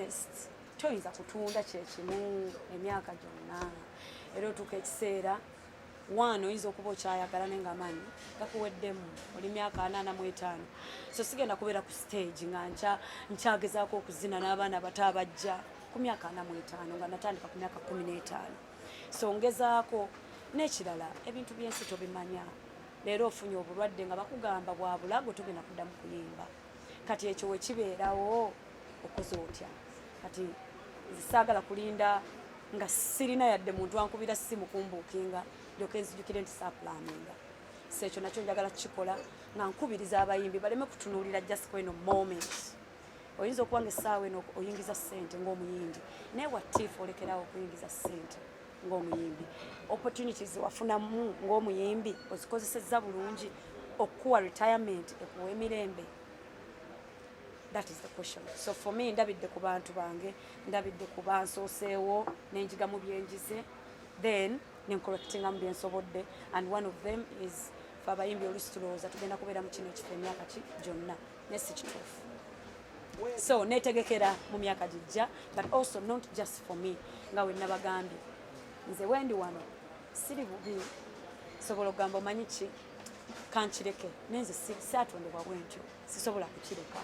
honest toyinza kutunda kyekimu emyaka gyonna era otuuka ekiseera wano oyinza okuba okyayagala naye ng'amaanyi gakuweddemu oli myaka 45 so sigenda kubeera ku stage nga nkyagezaako okuzina n'abaana bato abajja ku myaka 45 nga natandika ku myaka 15 so ngezaako n'ekirala ebintu by'ensi tobimanya leero ofunye obulwadde nga bakugamba bwa bulago togenda kuddamu kuyimba kati ekyo wekibeerawo okoze otya kati saagala kulinda nga sirina yadde muntu ankubira simu kumbuukinga ndyoke nzijukire nti saapulaninga so ekyo nakyo njagala kukikola nga nkubiriza abayimbi baleme kutunuulira just kweno moment oyinza okuba nga essaawa eno oyingiza ssente ng'omuyimbi naye watiifu olekerawo okuyingiza ssente ng'omuyimbi opportunities wafunamu ng'omuyimbi ozikozesezza bulungi okuwa retirement ekuwa emirembe. That is the question. So for me, ndabidde ku bantu bange, ndabidde ku bansooseewo, nenjiga mu byenjize, then nencorrectinga mu byensobodde, and one of them is abayimbi olusitulooza tugenda kubeera mu kino ekifo emyaka ki gyonna nesi kituufu. So netegekera mu myaka gijja, but also not just for me, nga we nabagambye nze wendi wano siri bubi sobola okugamba omanyi ki kankireke nenze saatondebwa bwentyo sisobola kukireka.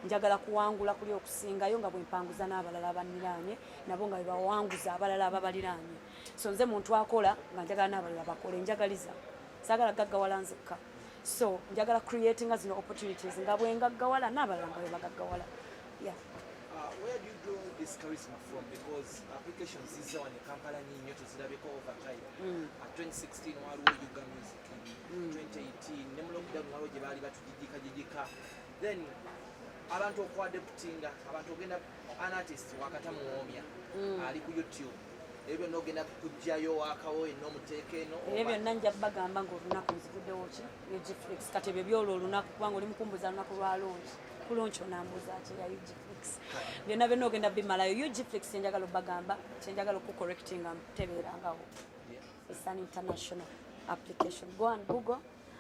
Njagala kuwangula kuli okusingayo nga bwempanguza n'abalala abaniranye nabo nga bebawanguza abalala ababaliranye. So nze muntu akola nga njagala n'abalala bakole, njagaliza saagala gaggawala nzekka. So njagala creating zino opportunities nga bwengaggawala n'abalala nga bebagaggawala. Yeah. Where do you draw this charisma from? Because applications is on the Kampala nyinyo tuzirabeko over time. 2016 waliwo Yuga Music, 2018 ne mu lockdown waliwo gye baali batujijika. Then abantu okwadeputinga abantu ogenda an artist wakata muwomya ali ku YouTube ebyo nogenda kujjayo wakawo enomuteeka eno ebyo nanja bagamba ng'olunaku nzivuddewo ki Ugiflix kati ebyo byolwo olunaku kubanga oli mukumbuza olunaku lwa launch ku launch onambuza ki ya Ugiflix byonna byonna ogenda bimalayo Ugiflix enjagala bagamba kyenjagala okucorrectinga tebeerangawo. It's an international application. Go and Google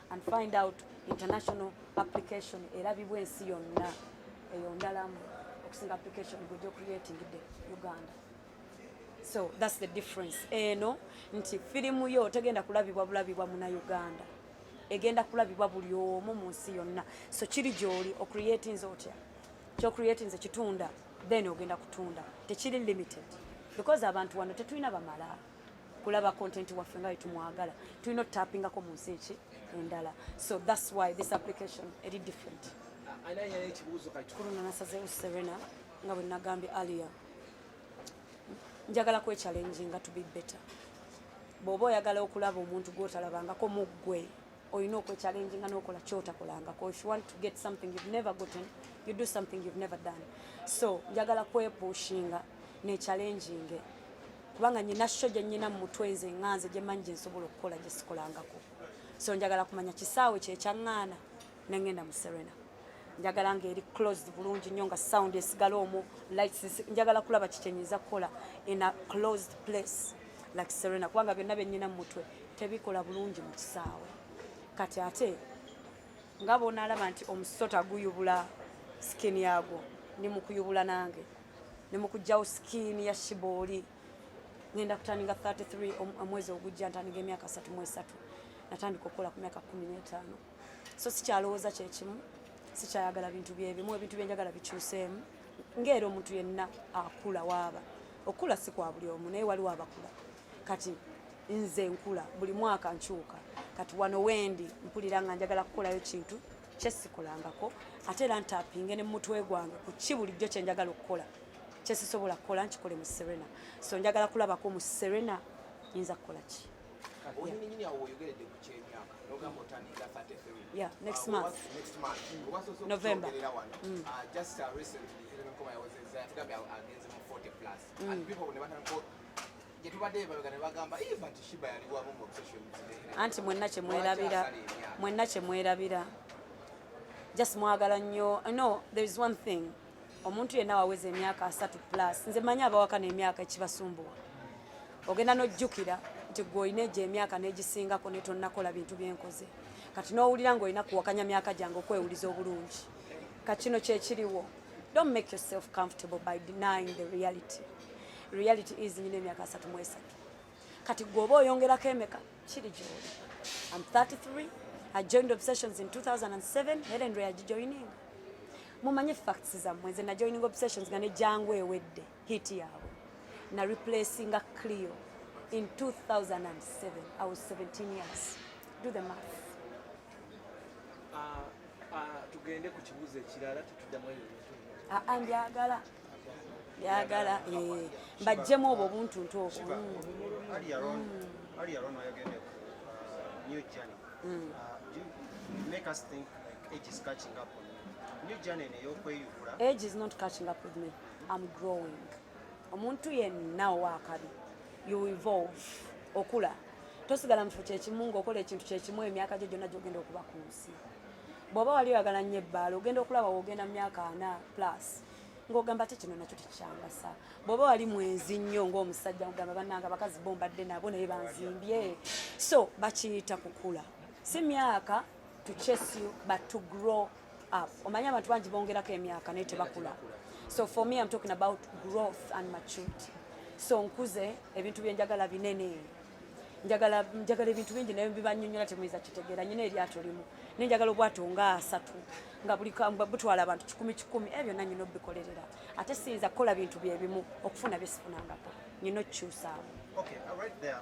and find out international application erabibwa ensi yonna eyo ndalamu okusinga application gwe creating the Uganda. So that's the difference. Eno nti firimu yo tegenda kulabibwa bulabibwa muna Uganda, egenda kulabibwa buli omu mu nsi yonna. So kiri gyoli o creating zotya kyo creating ze kitunda then ogenda kutunda tekiri limited because abantu wano tetulina bamala kulaba content waffe nga tumwagala tulina tappingako mu nsi eki endala. So that's why this application is different. Kuruna nasazeewo Serena nga bwe nagambye earlier njagala kwe challenging to be better. Bw'oba oyagala okulaba omuntu gw'otalabangako mu ggwe olina okwe challenging n'okola ky'otakolangako. If you want to get something you've never gotten, you do something you've never done. So njagala kwepushinga ne challenging kubanga nyina sho gye nyina mu mutwe nze nganze gye manyi gye nsobola okukola gye sikolangako. So njagala kumanya kisaawe kye kyaŋŋaana ne ngenda mu Serena. Njagala ngeri closed bulungi nnyo nga sound esigala omwo lights njagala kulaba kikyenyiza kukola in a closed place like Serena kubanga byonna byennyina mu mutwe tebikola bulungi mu kisaawe. Kati ate nga bonaalaba nti omusota guyubula skin yagwo ni mu kuyubula nange ne mu kujjawo skin ya Shiboli ngenda kutandika 33 omwezi ogujja ntandika emyaka 3 natandika okukola ku myaka 15. So sikyalowooza kyekimu sikyayagala bintu byebimu ebintu byenjagala bikyuseemu ng'era omuntu yenna akula waaba okula si kwa buli omu naye waliwo abakula. Kati nze nkula buli mwaka nkyuka kati wano wendi mpulira nga njagala kukolayo kintu kyesikolangako ate era ntapinge ne mutwe gwange ku ki bulijjo kye njagala okukola kyesisobola kukola nkikole mu Serena. So njagala kulabako mu Serena nyinza kukola ki. Yeah, next month. November. Just recently, I was against 40 plus. And people when anti mwenna kye mwerabira just mwagala nnyo. No, there is one thing omuntu yenna waweza emyaka 3 plus nze manyi abawaka n'emyaka ekibasumbuwa ogenda n'ojjukira nti gw'olina egyo emyaka n'egisingako ne tonnakola bintu byenkoze kati n'owulira ng'olina kuwakanya myaka gyange okwewuliza obulungi. Kati kino kyekiriwo don't make yourself comfortable by denying the reality. Reality is nyine emyaka 33 kati gwoba oyongerako emeka kiri gyoli. I'm 33. I joined Obsessions in 2007. Helen Ray agijoining. Mumanye facts zammwe nze na joining Obsessions nga ne Jangu ewedde hit yaabwe na replacing a Clio in 2007. I was 17 years. Do the math. Tugende ku kibuuzo ekirala tetuddamu ebyo Shiba, byagala mbajjemu obwo buntuntu obwo. earlier on ayogedde ku new journey. You make us think like age is catching up on you. New journey neyokweyubula. Age is not catching up with me. I'm growing. Omuntu yenna owakabi. You evolve. Okula. Tosigala mu kifo kyekimu ng'okola ekintu kyekimu emyaka gyo gyonna gy'ogenda okuba ku nsi. Bw'oba wali oyagala nnyo ebbaala ogenda okulaba w'ogenda mu myaka 4 plus. Ng'ogamba ate kino nakyo tekikyambasa. Bw'oba wali mwenzi nnyo ng'omusajja ng'ogamba bannange abakazi bo mbadde nabo naye banzimbye. So bakiyita kukula. Si myaka to chase you but to grow up. Omanyi abantu bangi bongerako emyaka naye tebakula. So for me I'm talking about growth and maturity. So nkuze ebintu bye njagala binene. Njagala ebintu bingi naye bibanyonnyola temuyinza kitegeera. Nyina eryato limu nenjagala obwato nga 3 nga buli butwala abantu 10 ebyo nanyina obikolerera ate siyinza kukola bintu bye bimu okufuna bye sifunangako nyina okyusaawo. Okay, right there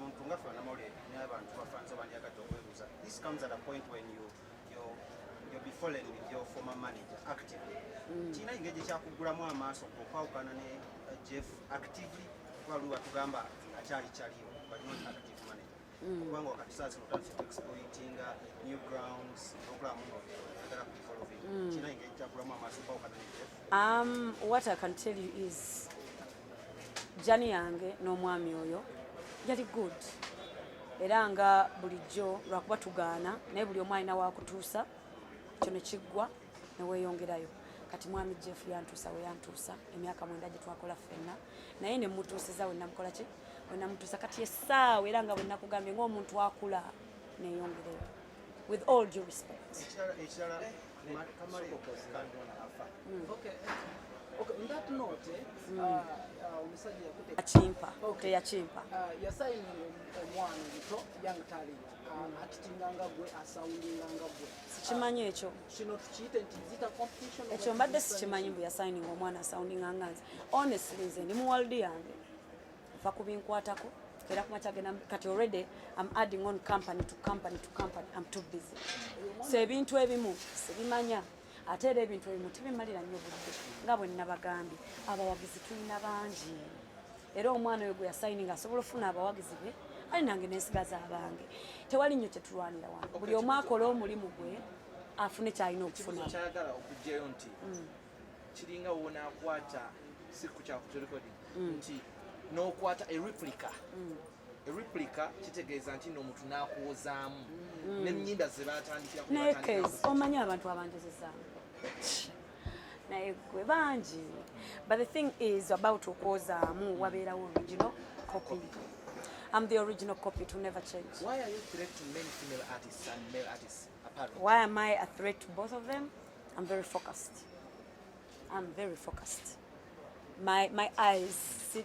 omuntu nga fana mawulire n'abantu bafanze banyagadde okwebuuza. This comes at a point when you'll be falling with your former manager actively. Kina engeri kyakugulamu amaaso okwawukana ne Jeff actively waliwo atugamba akyalikyaliyo but not active manager. Kubanga wakati saa zino otandise exploiting new grounds n'okulaba muno agala kubifoloving. Kina engeri kyakugulamu amaaso okwawukana ne Jeff. What I can tell you is Jani yange n'omwami oyo yali good. Era nga bulijjo lwakuba tugaana naye buli omu alina waakutuusa kyo ne kiggwa ne weeyongerayo. Kati mwami Jeff yantuusa we yantuusa emyaka 9 gye twakola ffenna naye ne mutuusiza we namukola ki we namutuusa kati essaawa era nga bwe nakugambye ng'omuntu akula neeyongereyo with all due respect. Ekirala Okay, on that note, omusajja yakutte Achimpa teyachimpa yasayini omwana omuto young talent akitinganga gwe asawulinganga gwe. sikimanyi ekyo Kino tukiyite nti zita competition. ekyo mbadde sikimanyi bwe yasayininga omwana sounding anganzi. Honestly nze ndi mu world yange nfa kubinkwatako era kumakyagenda kati already I'm adding on company to company to company. I'm too busy. So ebintu ebimu sibimanya ate era ebintu ebimu tibimalira nnyo budde nga bwe nnabagambye abawagizi tulina bangi era omwana oyo gwe yasayininga asobola ofuna abawagizi be ali nange nensigaza abange tewali nnyo kyetulwanira wange buli omu akola omulimu gwe afune kyalina okufuna. Kyagala okugjayo nti kiringa wonaakwata si ku kyakutorekodi nti n'okwata replica. Replica kitegeeza nti n'omuntu n'akuwozaamu n'ennyinda ze baatandikira naye case omanyi abantu abanjozezaamu naye gwe bangi but the thing is about okwozaamu wabeerawo original copy. I'm the original copy to never change. Why are you threatening many female artists and male artists apart? Why am I a threat to both of them? I'm very focused. I'm very focused. My eyes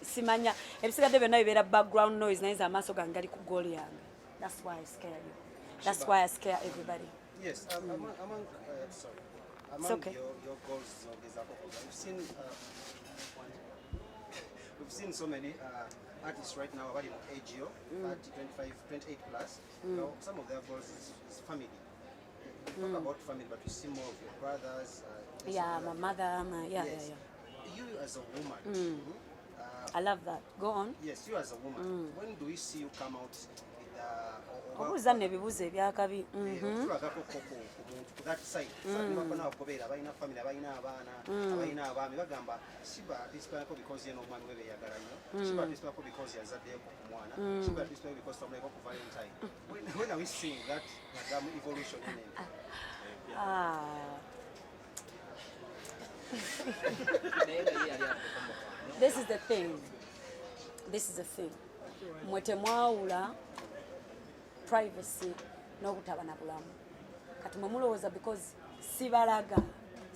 simanya ebisigadde byonna bibeera background noise naye amaaso gange gali ku goal yange. That's why I scare you. That's why I scare everybody. Yes, among okay. your goals, we've seen so many artists right now about AGO, 30, 25, 28 plus. Now, some of their goals is family. We talk about family, but we see more of your brothers. Yeah, my mother, yeah. You as a woman, I love that. Go on. yes, you as a woman, when do we see you come out with Obuuza n'ebibuuzo ebyakabi. tulagako ku that side nibakona abakobeera abalina family abalina abaana abalina abaami bagamba Sheebah atispako because yeno omwami we beyagala nnyo Sheebah atispako because yazaddeko ku mwana Sheebah atispako because famuleko ku Valentine. When are we seeing that evolution in it? This is the thing. Mwe temwawula privacy n'obutaba na bulamu. Kati mwe mulowooza because sibalaga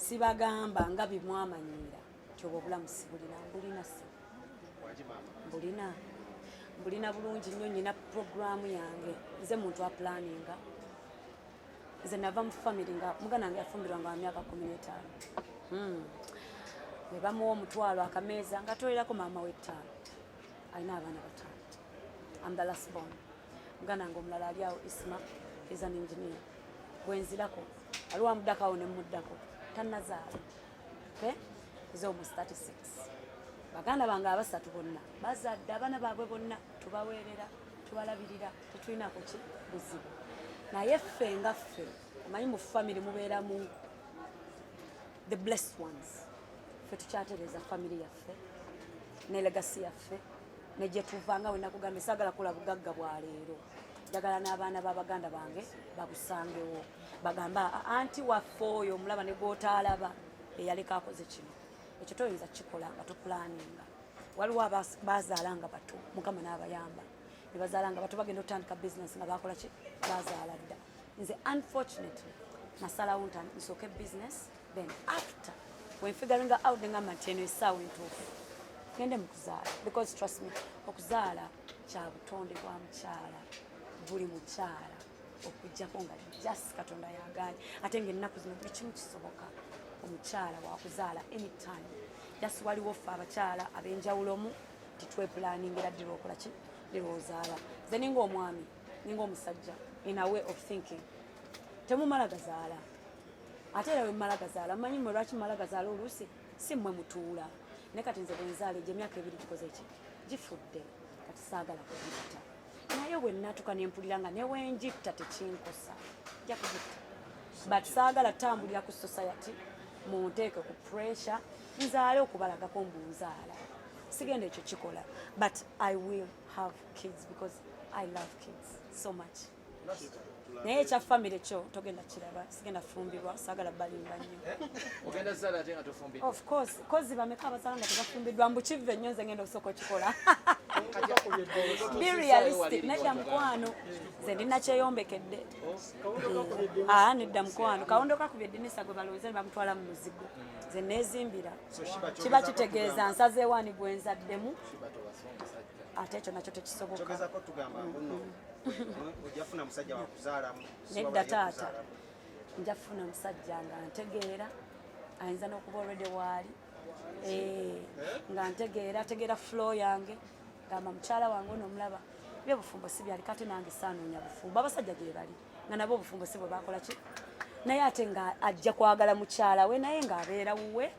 sibagamba nga bimwamanyiira kyoba obulamu sibulina mbulina se mbulina bulungi nnyo nyina programu yange nze muntu wa planinga nze nava mu family nga mugana wange yafumbirwa nga wa myaka 15 ne bamuwa omutwalo akameeza nga tolerako maama w'ettaano alina abaana bataano. I'm the last born. Mugana wange omulala ali awo Isma is an engineer. Bwenzirako aliwo amuddako ne muddako tannazaala. Okay? Is almost 36. Baganda bange abasatu bonna bazadde abaana baabwe bonna tubaweerera tubalabirira tetulinaako ki buzibu. Naye ffe nga ffe omanyi mu family mubeeramu the blessed ones. Ffe tukyatereeza family yaffe ne legacy yaffe ne gye tuvanga we nakugamba saagala kula bugagga bwa leero njagala n'abaana b'abaganda bange babusangewo bagamba anti waffe oyo omulaba ne gw'otaalaba eyaleka akoze kino ekyo toyinza kikola nga topulaninga. Waliwo bazaala nga bato mukama n'abayamba ne bazaala nga bato bagenda otandika business nga bakola ki bazaala dda. Nze unfortunately nasalawo nsooke business then after when figuring out ngamba nti eno essaawa entuufu gende mu kuzaala because trust me okuzaala kya butonde bwa mukyala buli mukyala okujjako nga just Katonda yagaanye ate ng'ennaku zino buli kimu kisoboka omukyala wakuzaala anytime. Just waliwo ffe abakyala ab'enjawulomu titwepulaningira ddira okola ki ddira ozaala. Nze ninga omwami ninga omusajja in a way of thinking temumala gazaala ate era we mmala gazaala mmanyi mmwe lwaki mmala gazaala oluusi si mmwe mutuula ne kati nze bwenzaala egyo emyaka 2 gikoze ki gifudde kati saagala kugitta naye bwe nnatuka ne mpulira nga newenjitta tekinkosa nja kugitta but saagala tambulira ku society munteeke ku pressure nzaale okubalagako mbunzaala sigenda ekyo kikola but I will have kids because I love kids so much. Naye ekya family kyo togenda kiraba sigenda fumbirwa saagala balimba nnyo. Ogenda zaala ate nga tofumbirwa? Of course kozi bameka abazaala nga tebafumbiddwa mbu kive nnyo nze ngenda okusooka okikola. Be realistic nedda mukwano nze ndina kyeyombekedde nedda mukwano kawondo kakubye eddinisa gwe balowooza ne bamutwala mu muzigo nze neezimbira kiba kitegeeza nsazeewo ani gwe nzaddemu ate ekyo nakyo tekisoboka. Ojafuna musajja wakuzaala nedda taata njafuna musajja nga ntegeera ayinza n'okuba already waali nga ntegeera ategeera flow yange ngamba mukyala wange onomulaba byobufumbo si byali kati nange saanoonya bufumbo abasajja gye bali nga nabo obufumbo si bwe bakola ki naye ate nga ajja kwagala mukyala we naye ng'abeera wuwe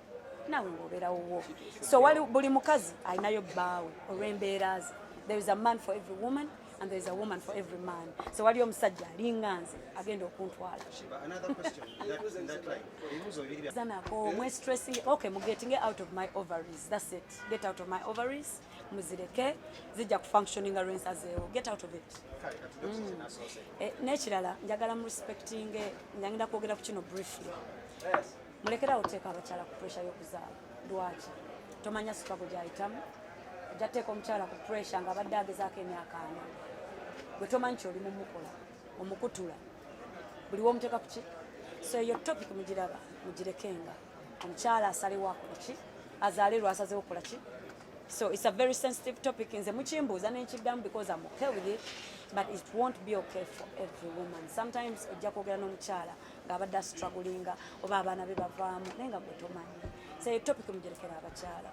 nawe ng'obeera wuwo. So wali buli mukazi alinayo bbaawe olw'embeera ze. There is a man for every woman and there is a woman for every man. So waliyo omusajja alinga nze agenda okuntwala. Another question that like ebibuuzo bibiri zanako mwe stressing okay mu getting out of my ovaries, that's it. Get out of my ovaries muzireke zijja ku functioning arrange zero. Get out of it. Nekirala njagala mu respecting njagenda kwogera ku kino briefly. Mulekera oteeka abakyala ku pressure y'okuzaala lwaki tomanya struggle gyayitamu ojjateeka omukyala ku pressure nga abadde agezaako emyaka 4 gwe tomanyi kyoli mumukola omukutula buli womuteeka ku ki. So eyo topic mugiraba mugirekenga omukyala asalewo akola ki azaale lwasazeewo kola ki. So it's a very sensitive topic nze mukimbuuza nenkiddamu because I'm okay with it but it won't be okay for every woman. Sometimes ojja kwogera n'omukyala ng'abadde astrugglinga oba abaana be bavaamu naye nga gwe tomanyi. So eyo topic mugirekera abakyala.